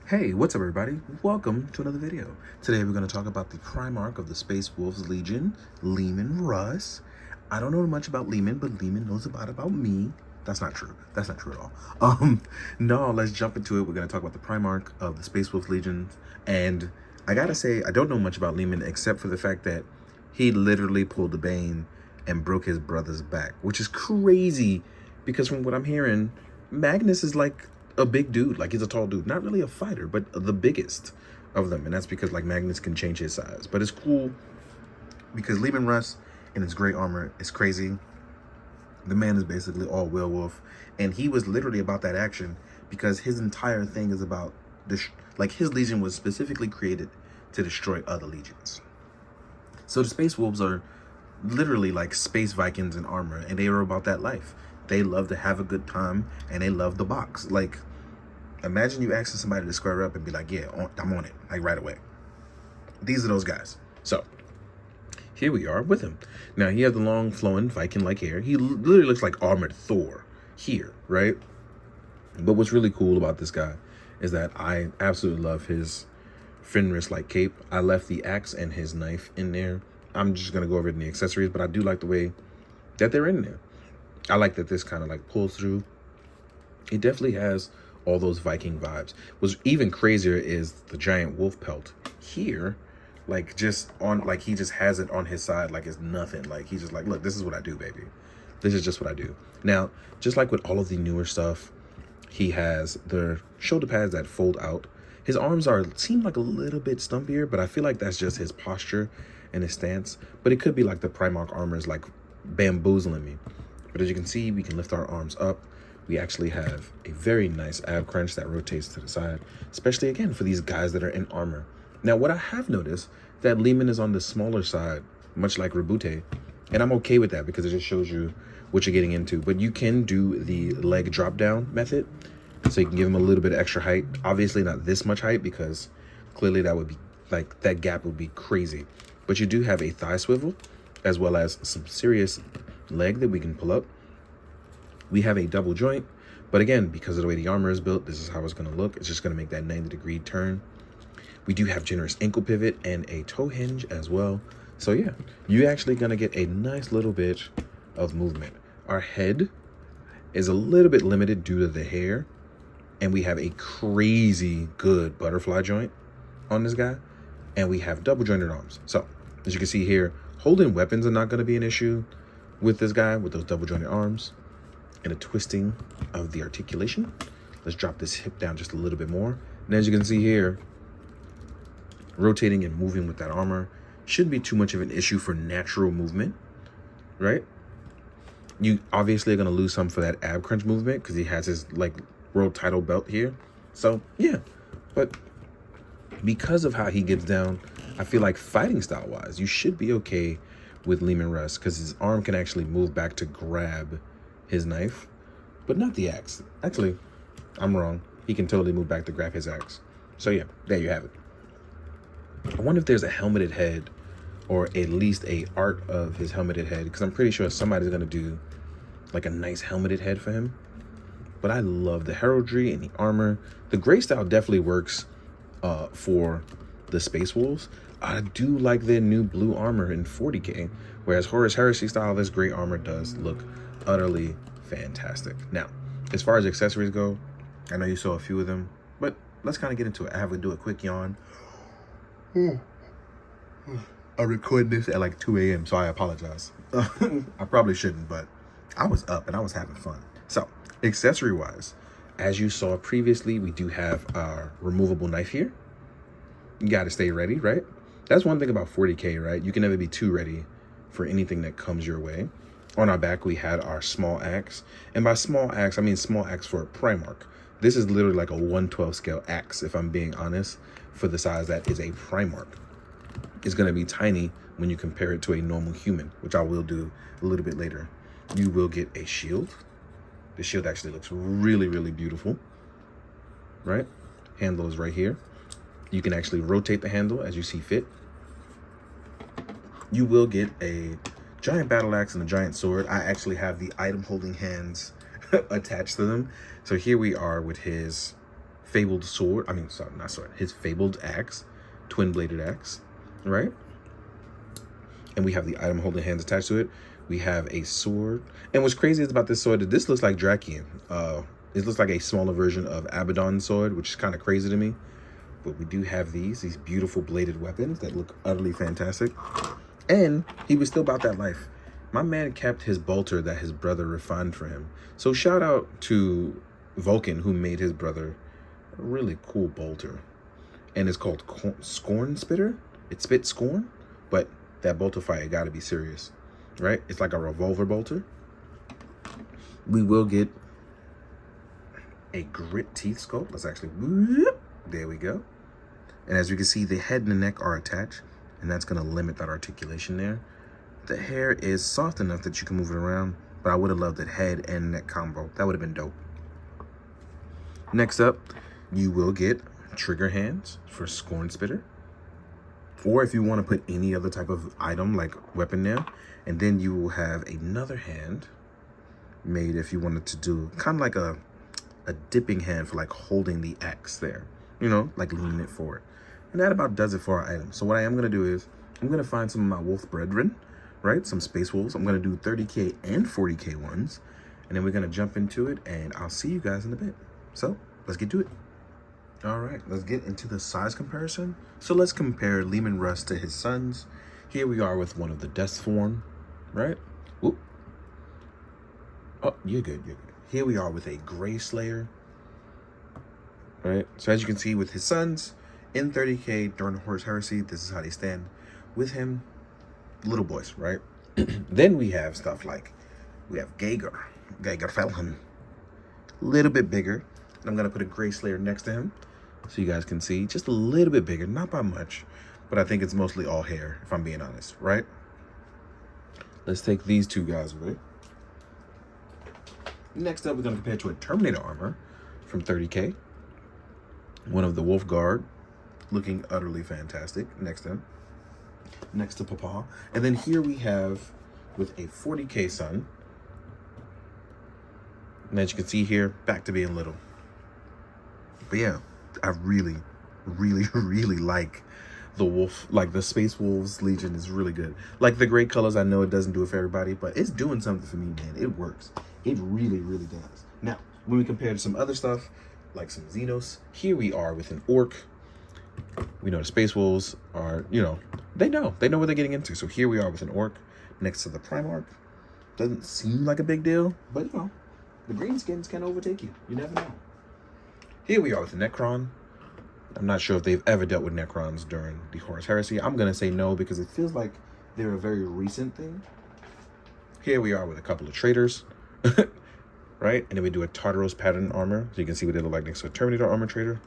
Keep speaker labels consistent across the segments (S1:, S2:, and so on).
S1: Hey, what's up everybody? Welcome to another video. Today we're going to talk about the Primarch of the Space Wolves Legion, Leman Russ. I don't know much about Leman, but Leman knows about me. That's not true. That's not true at all. No, let's jump into it. We're going to talk about the Primarch of the Space Wolves Legion. And I gotta say, I don't know much about Leman except for the fact that he literally pulled the Bane and broke his brother's back, which is crazy because from what I'm hearing, Magnus is like a big dude, like he's a tall dude, not really a fighter, but the biggest of them. And that's because like Magnus can change his size. But it's cool because Leman Russ in his gray armor is crazy. The man is basically all werewolf, and he was literally about that action because his entire thing is about this. Like his legion was specifically created to destroy other legions. So the Space Wolves are literally like space Vikings in armor, and they are about that life. They love to have a good time, and they love the box. Like, imagine you asking somebody to square up and be like, yeah, I'm on it, like right away. These are those guys. So here we are with him. Now he has the long flowing Viking-like hair. He literally looks like armored Thor here, right? But what's really cool about this guy is that I absolutely love his Fenris-like cape. I left the axe and his knife in there. I'm just gonna go over it in the accessories, but I do like the way that they're in there. I like that this kind of like pulls through. It definitely has all those Viking vibes. What's even crazier is the giant wolf pelt here, like just on, like he just has it on his side like it's nothing. Like he's just like, look, this is what I do, baby. This is just what I do. Now, just like with all of the newer stuff, he has the shoulder pads that fold out. His arms seem like a little bit stumpier, but I feel like that's just his posture and his stance. But it could be like the Primarch armor is like bamboozling me. But as you can see, we can lift our arms up. We actually have a very nice ab crunch that rotates to the side, especially again for these guys that are in armor. Now, what I have noticed that Leman is on the smaller side, much like Rebute, and I'm okay with that because it just shows you what you're getting into. But you can do the leg drop down method, so you can give him a little bit of extra height. Obviously not this much height because clearly that would be like, that gap would be crazy. But you do have a thigh swivel as well as some serious leg that we can pull up. We have a double joint, but again, because of the way the armor is built, this is how it's going to look. It's just going to make that 90-degree turn. We do have generous ankle pivot and a toe hinge as well. So yeah, you're actually going to get a nice little bit of movement. Our head is a little bit limited due to the hair, and we have a crazy good butterfly joint on this guy, and we have double jointed arms. So as you can see here, holding weapons are not going to be an issue with this guy with those double jointed arms. And a twisting of the articulation. Let's drop this hip down just a little bit more. And as you can see here, rotating and moving with that armor shouldn't be too much of an issue for natural movement, right? You obviously are going to lose some for that ab crunch movement because he has his like world title belt here. So yeah, but because of how he gets down, I feel like fighting style wise, you should be okay with Leman Russ because his arm can actually move back to grab his knife, but not the axe. Actually, I'm wrong. He can totally move back to grab his axe. So yeah, there you have it. I wonder if there's a helmeted head or at least a art of his helmeted head, because I'm pretty sure somebody's gonna do like a nice helmeted head for him. But I love the heraldry and the armor. The gray style definitely works for the Space Wolves. I do like their new blue armor in 40K, whereas Horus Heresy style, this gray armor does look utterly fantastic. Now, as far as accessories go, I know you saw a few of them, but let's kind of get into it. I have to do a quick yawn. I'm recording this at like 2 a.m., so I apologize. I probably shouldn't, but I was up and I was having fun. So, accessory-wise, as you saw previously, we do have our removable knife here. You got to stay ready, right? That's one thing about 40K, right? You can never be too ready for anything that comes your way. On our back, we had our small axe. And by small axe, I mean small axe for a Primarch. This is literally like a 1/12 scale axe, if I'm being honest, for the size that is a Primarch. It's going to be tiny when you compare it to a normal human, which I will do a little bit later. You will get a shield. The shield actually looks really, really beautiful, right? Handle is right here. You can actually rotate the handle as you see fit. You will get a giant battle axe and a giant sword. I actually have the item holding hands attached to them. So here we are with his fabled sword. I mean, sorry, not sword. His fabled axe, twin-bladed axe, right? And we have the item holding hands attached to it. We have a sword. And what's crazy is about this sword that this looks like Drakian. It looks like a smaller version of Abaddon's sword, which is kind of crazy to me. But we do have these beautiful bladed weapons that look utterly fantastic. And he was still about that life. My man kept his bolter that his brother refined for him. So shout out to Vulcan, who made his brother a really cool bolter. And it's called Scorn Spitter. It spits scorn, but that bolter fire got to be serious, right? It's like a revolver bolter. We will get a grit teeth sculpt. Let's actually, whoop, there we go. And as you can see, the head and the neck are attached, and that's going to limit that articulation there. The hair is soft enough that you can move it around, but I would have loved that head and neck combo. That would have been dope. Next up, you will get trigger hands for Scorn Spitter. Or if you want to put any other type of item like weapon there, and then you will have another hand made if you wanted to do kind of like a dipping hand for like holding the axe there, you know, like leaning it forward. And that about does it for our item. So what I am going to do is I'm going to find some of my wolf brethren, right? Some space wolves. I'm going to do 30K and 40K ones. And then we're going to jump into it, and I'll see you guys in a bit. So let's get to it. All right, let's get into the size comparison. So let's compare Leman Russ to his sons. Here we are with one of the Death form, right? Whoop. Oh, you're good, you're good. Here we are with a Gray Slayer, right? So as you can see with his sons, in 30K during Horus Heresy, this is how they stand with him. Little boys, right? Then we have stuff like, we have Geiger Felham. A little bit bigger. And I'm going to put a Gray Slayer next to him so you guys can see. Just a little bit bigger, not by much. But I think it's mostly all hair, if I'm being honest, right? Let's take these two guys away. Next up, we're going to compare to a Terminator armor from 30K. One of the Wolf Guard, looking utterly fantastic next to him. Next to Papa. And then here we have, with a 40K son. And as you can see here, back to being little. But yeah, I really, really, really like the wolf, like the Space Wolves Legion is really good. Like the great colors, I know it doesn't do it for everybody, but it's doing something for me, man. It works. It really, really does. Now, when we compare to some other stuff, like some Xenos, here we are with an Orc. We know the Space Wolves are, you know, they know what they're getting into. So here we are with an Orc next to the Primarch. Doesn't seem like a big deal, but you know, the greenskins can overtake you. You never know. Here we are with the Necron. I'm not sure if they've ever dealt with Necrons during the Horus Heresy. I'm going to say no because it feels like they're a very recent thing. Here we are with a couple of traitors, right? And then we do a Tartaros pattern armor. So you can see what they look like next to a Terminator armor traitor.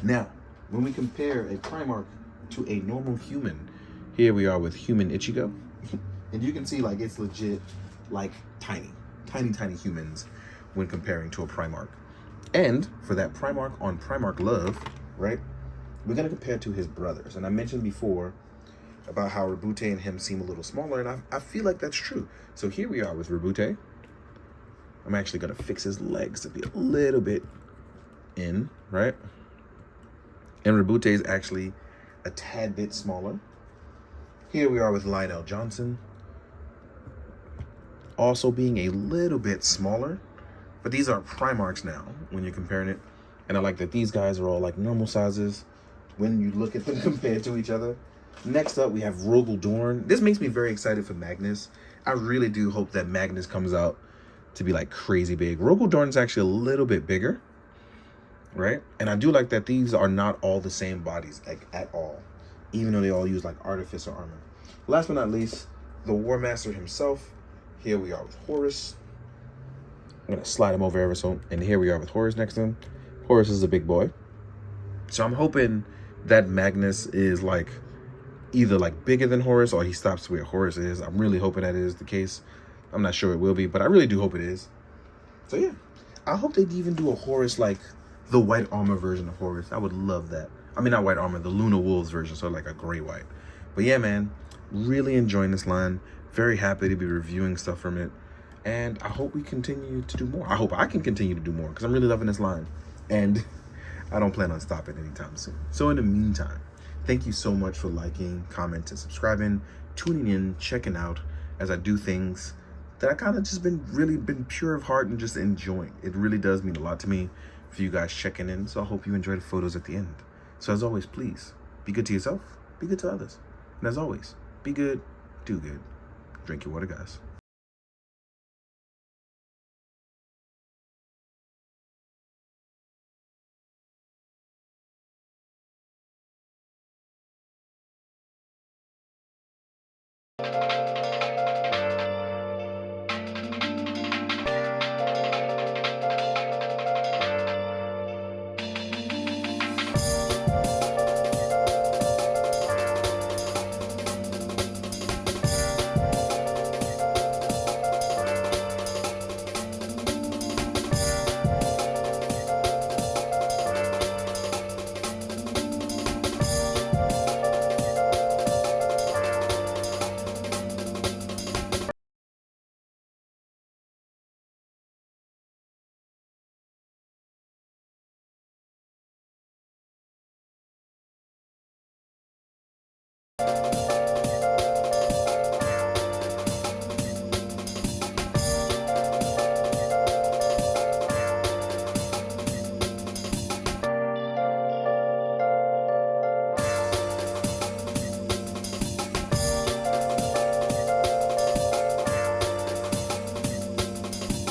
S1: Now, when we compare a Primarch to a normal human, here we are with human Ichigo. And you can see like it's legit like tiny humans when comparing to a Primarch. And for that Primarch on Primarch love, right, we're going to compare to his brothers. And I mentioned before about how Rabute and him seem a little smaller, and I feel like that's true. So here we are with Rabute. I'm actually going to fix his legs to be a little bit in, right? And Rabute is actually a tad bit smaller. Here we are with Lionel Johnson, also being a little bit smaller. But these are Primarchs now when you're comparing it. And I like that these guys are all like normal sizes when you look at them compared to each other. Next up, we have Rogel Dorn. This makes me very excited for Magnus. I really do hope that Magnus comes out to be like crazy big. Rogel Dorn is actually a little bit bigger, right? And I do like that these are not all the same bodies, like at all, even though they all use like artificer armor. Last but not least, the War Master himself. Here we are with Horus. I'm going to slide him over ever so. And here we are with Horus next to him. Horus is a big boy. So I'm hoping that Magnus is like either like bigger than Horus or he stops where Horus is. I'm really hoping that is the case. I'm not sure it will be, but I really do hope it is. So yeah, I hope they even do a Horus like the white armor version of Horus. I would love that. I mean, not white armor, the Luna Wolves version. So like a gray white. But yeah, man, really enjoying this line. Very happy to be reviewing stuff from it. And I hope we continue to do more. I hope I can continue to do more because I'm really loving this line. And I don't plan on stopping anytime soon. So in the meantime, thank you so much for liking, commenting, subscribing, tuning in, checking out as I do things that I kind of just been pure of heart and just enjoying. It really does mean a lot to me for you guys checking in. So I hope you enjoy the photos at the end. So as always, please be good to yourself, be good to others. And as always, be good, do good. Drink your water, guys.